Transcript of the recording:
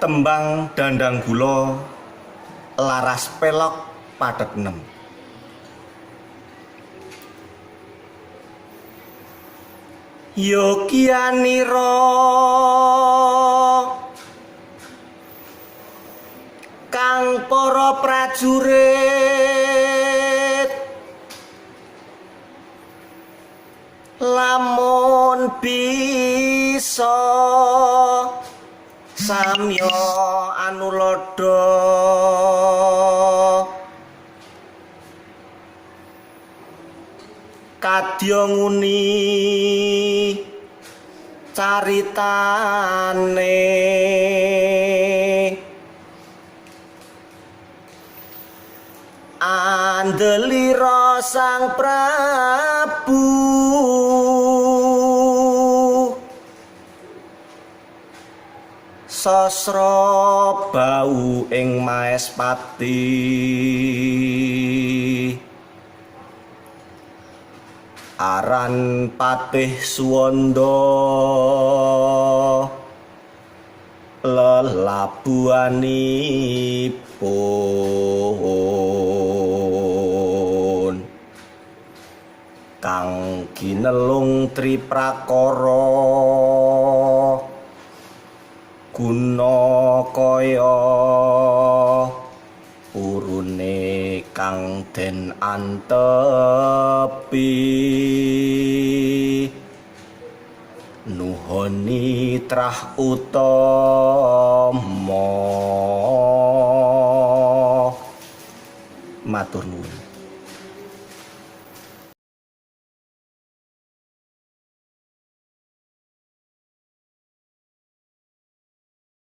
Tembang Dandang Gula Laras Pelok Padhet 6. Yogianira kang para prajurit lamun bisa samya anulodo kadya nguni caritane andelira Sang Prabu sasra bau ing Maespati aran Patih Suwanda lelabuhanipun kang ginelung triprakara guna kaya urune kang den antepi nuhoni trah utama matur nuwun.